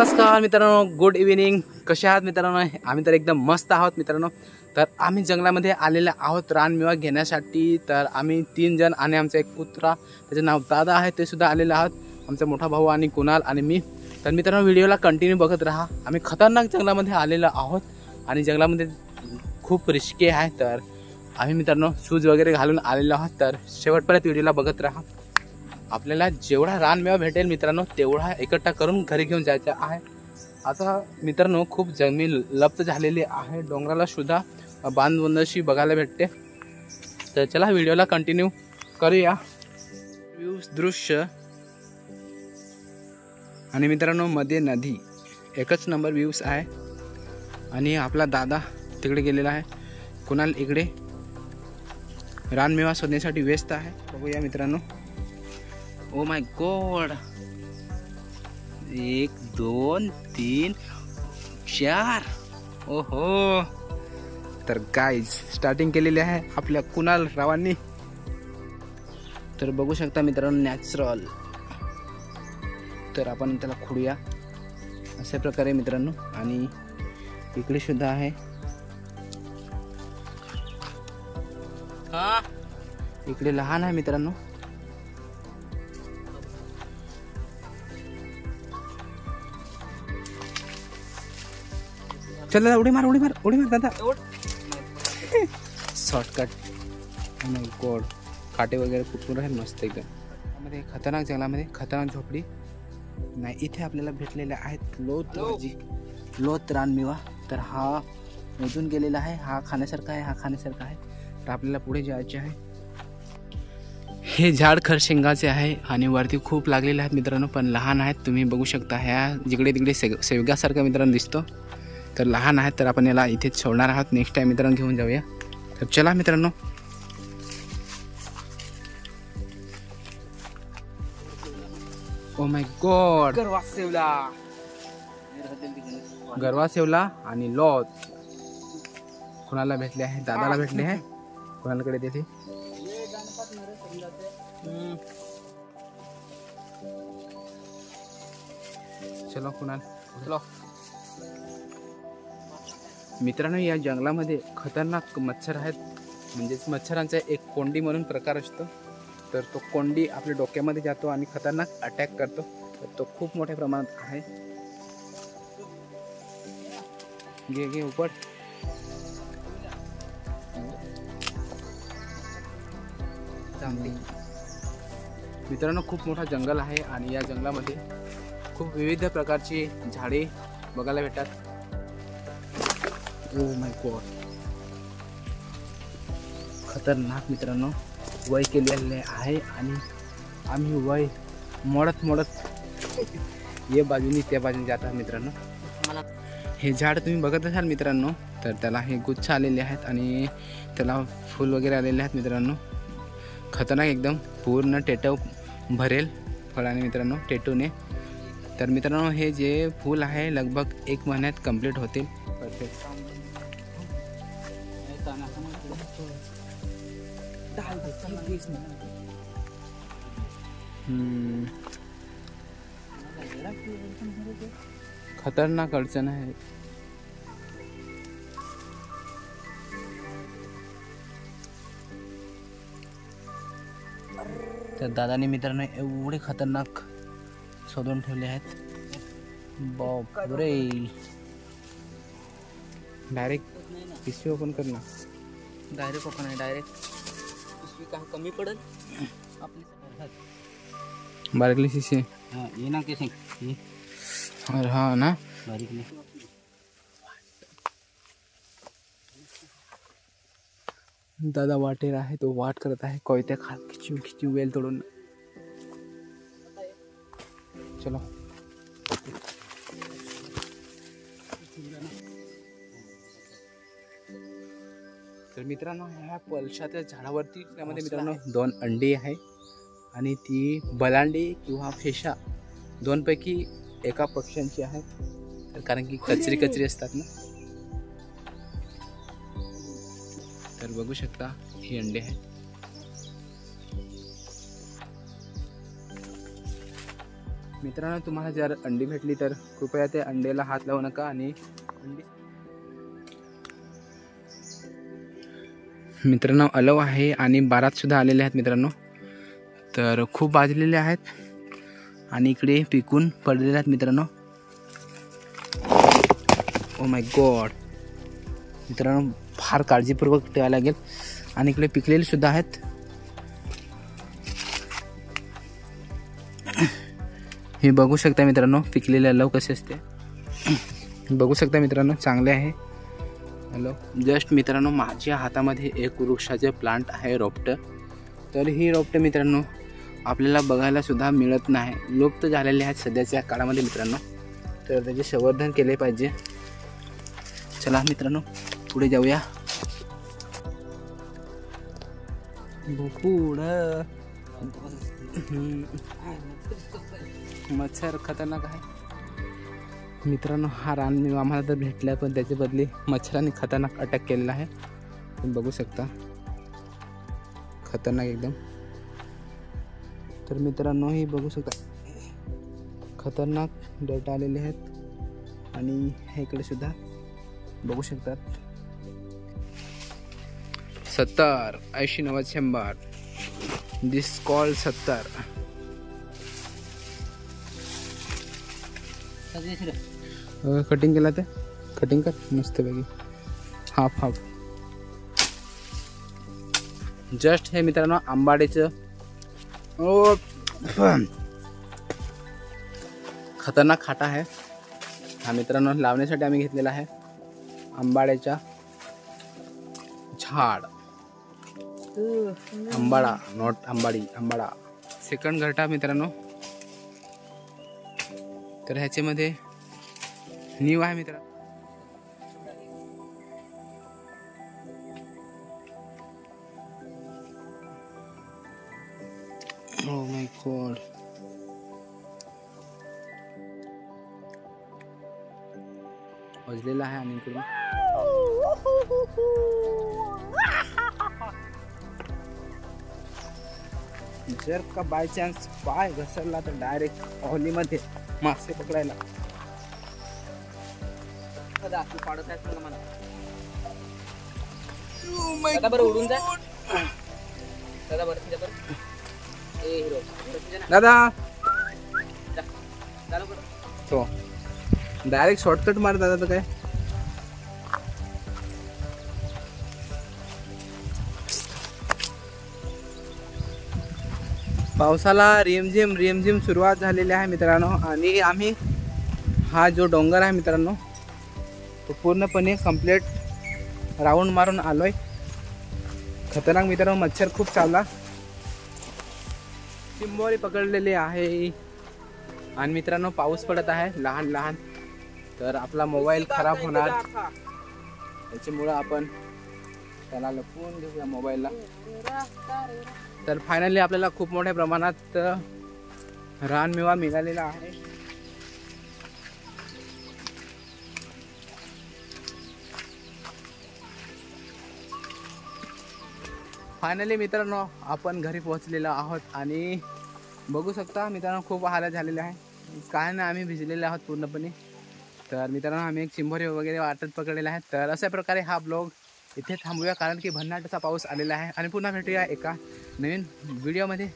नमस्कार मित्रांनो, good evening. कसे आहात मित्रांनो? आम्ही तर एकदम मस्त आहोत मित्रांनो. तर आम्ही जंगलामध्ये आलेले आहोत रानमेवा घेण्यासाठी. तर आम्ही 3 जण आणि आमचा एक कुत्रा, त्याचे नाव दादा आहे, ते सुद्धा आलेले आहोत. आमचा मोठा भाऊ आणि कुणाल आणि मी. तर मित्रांनो, व्हिडिओला कंटिन्यू बघत राहा. आम्ही खतरनाक जंगलामध्ये आलेलो आहोत आणि जंगलामध्ये खूप रिस्की आहे. तर आम्ही मित्रांनो शूज वगैरे घालून आलेलो आहोत. तर शेवटपर्यंत व्हिडिओला बघत राहा. आपल्याला जेवढा रानमेवा भेटेल मित्रांनो तेवढा एकट्ठा करून घरी घेऊन जायचा आहे. आता मित्रांनो खूप जमीन लप्त झालेली आहे. डोंगराला सुद्धा बांधवंदशी बघायला भेटते. तर चला व्हिडिओला कंटिन्यू करूया. व्ह्यूज दृश्य आणि मित्रांनो मध्ये नदी, एकच नंबर व्ह्यूज आहे. आणि आपला दादा तिकडे गेलेला आहे, कुणाल इकडे रानमेवा शोधण्यासाठी व्यस्त आहे. बघूया मित्रांनो. Oh my God, 1 2 3 4. ओहो. तर गाईज स्टार्टिंग केलेली आहे आपल्या कुणाल रावांनी. तर बघू शकता मित्रांनो नॅचरल. तर आपण त्याला खोडूया अशा प्रकारे मित्रांनो. आणि इकडे सुद्धा आहे. इकडे लहान आहे मित्रांनो. चल दादा, उडी मार दादा. शॉर्टकट. माय गॉड, काटे वगैरे कुठून आहे मस्त एकदम. त्यामध्ये खतरनाक जंगलामध्ये खतरनाक झोपडी नाही. इथे आपल्याला भेटलेले आहेत लोत रानमेवा. तर हा मोजून गेलेला आहे. हा खाण्यासारखा आहे. तर आपल्याला पुढे जायचे आहे. हे झाड खरशेंगाचे आहे आणि वरती खूप लागलेले आहेत मित्रांनो, पण लहान आहेत. तुम्ही बघू शकता ह्या जिकडे तिकडे शेवगासारखा मित्रांनो दिसतो. तर लहान आहेत. तर आपण याला इथेच सोडणार आहोत. नेक्स्ट टाइम मित्रांनो घेऊन जाऊया. तर चला मित्रांनो. ओ माय गॉड, गरवा सेवला आणि लॉत कुणाला भेटले आहे, दादाला भेटले आहे. कुणालकडे देते. चलो कुणाल, चलो. मित्रांनो या जंगलामध्ये खतरनाक मच्छर आहेत. म्हणजेच मच्छरांचा एक कोंडी म्हणून प्रकार असतो. तर तो कोंडी आपल्या डोक्यामध्ये जातो आणि खतरनाक अटॅक करतो. तर तो खूप मोठ्या प्रमाणात आहे. घे उपट. मित्रांनो खूप मोठा जंगल आहे आणि या जंगलामध्ये खूप विविध प्रकारची झाडे बघायला भेटतात. ओ माय गॉड, खतरनाक मित्रांनो. वय केलेले आहे आणि आम्ही वय मोडत या बाजूनी त्या बाजूने जातात मित्रांनो. हे झाड तुम्ही बघत असाल मित्रांनो. तर त्याला हे गुच्छ आलेले आहेत आणि त्याला फूल वगैरे आलेले आहेत मित्रांनो. खतरनाक एकदम. पूर्ण टेटव भरेल फळाने मित्रांनो, टेटूने. तर मित्रांनो हे जे फूल आहे लगभग 1 महिन्यात कंप्लीट होतील. परफेक्ट. खतरनाक अडचण आहे. तर दादाने मित्रांनो एवढे खतरनाक शोधून ठेवले आहेत. बापरे. डायरेक्ट पिशवी ओपन कर ना. डायरेक्ट ओपन आहे. डायरेक्ट पिशवी का कमी पडेल आपली. बारीकली शिशी. हां ये ना कैसे ये. और हाँ ना बारीकली. दादा वाटेर आहे. तो वाट करत आहे. कोयत्या खिचू वेल तोडून. चलो. तर मित्रांनो ह्या पलशाच्या झाडावरती त्यामध्ये मित्रांनो 2 अंडी आहे आणि ती बलांडी किंवा फेशा 2 पैकी एका पक्ष्यांची आहे. तर कारण की कचरी असतात ना. तर बघू शकता ही अंडे आहेत. मित्रांनो, तुम्हाला जर अंडी भेटली तर कृपया त्या अंड्याला हात लावू नका. आणि मित्रांनो अलव आहे आणि बारात सुद्धा आलेले आहेत मित्रांनो. तर खूप भाजलेले आहेत आणि इकडे पिकून पडलेले आहेत मित्रांनो. ओ माय गॉड मित्रांनो, फार काळजीपूर्वक ठेवायला लागेल. आणि इकडे पिकलेले सुद्धा आहेत. हे बघू शकता मित्रांनो, पिकलेले अलव कसे असते बघू शकता मित्रांनो, चांगले आहे अलव. जस्ट मित्रांनो माझ्या हातामध्ये एक वृक्षाचे प्लांट आहे, रोपटं. तर ही रोपटं मित्रांनो आपल्याला बघायला सुद्धा मिळत नाही, लुप्त झालेले आहेत सध्याच्या काळामध्ये मित्रांनो. तर त्याचे संवर्धन केले पाहिजे. चला मित्रांनो पुढे जाऊया. पुढं मच्छर खतरनाक आहे मित्रांनो. हा रानमेवा आम्हाला तर भेटला, पण त्याच्या बदली मच्छरांनी खतरनाक अटॅक केलेला आहे. तुम्ही बघू शकता, खतरनाक एकदम. तर मित्रांनो हे बघू शकता, खतरनाक डेटा आलेले आहेत. आणि हे इकडे सुद्धा बघू शकतात. 70 80 90 100 दिस कॉल 70. कटिंग केला ते कटिंग कर मस्त पैकी, हाफ. जस्ट हे मित्रांनो आंबाड्याचं खतरनाक खाटा आहे हा मित्रांनो. लावण्यासाठी आम्ही घेतलेला आहे आंबाड्याचा झाड. आंबाडा नॉट आंबाडी, आंबाडा. सेकंड घरटा मित्रांनो. तर ह्याच्यामध्ये न्यू आहे मित्र. ओ माय गॉड वाजलेला आहे. आणि इकडून जर का बाय चान्स पाय घसरला तर डायरेक्ट ओहलीमध्ये मासे पकडायला. पाडत आहे मला बरं उडून जा दादा. बरं तिच्या बरं ए हिरो दादा चालू कर. तो डायरेक्ट शॉर्टकट मार दादा. तर काय पावसाला रिमझिम सुरुवात झालेली आहे मित्रांनो. आणि आम्ही हा जो डोंगर आहे मित्रांनो तो पूर्णपणे कंप्लीट राऊंड मारून आलोय. खतरनाक मित्रांनो, मच्छर खूप चावला. चिंबोरी पकडलेली आहे. आणि मित्रांनो पाऊस पडत आहे लहान. तर आपला मोबाईल खराब होणार, त्याच्यामुळं आपण त्याला लपवून घेऊया मोबाईलला. तर फायनली आपल्याला खूप मोठ्या प्रमाणात रानमेवा मिळालेला आहे. फायनली मित्रांनो आपण घरी पोहोचलेलो आहोत. आणि बघू शकता मित्रांनो खूप हालत झालेले आहे. काय नाही आम्ही भिजलेले आहोत पूर्णपणे. तर मित्रांनो आम्ही एक चिंबोरी वगैरे वाटत पकडलेला आहे. तर अशा प्रकारे हा ब्लॉग इथे थांबूया, कारण की भन्नाट असा पाऊस आलेला आहे. आणि पुन्हा भेटूया एका नवीन व्हिडिओमध्ये.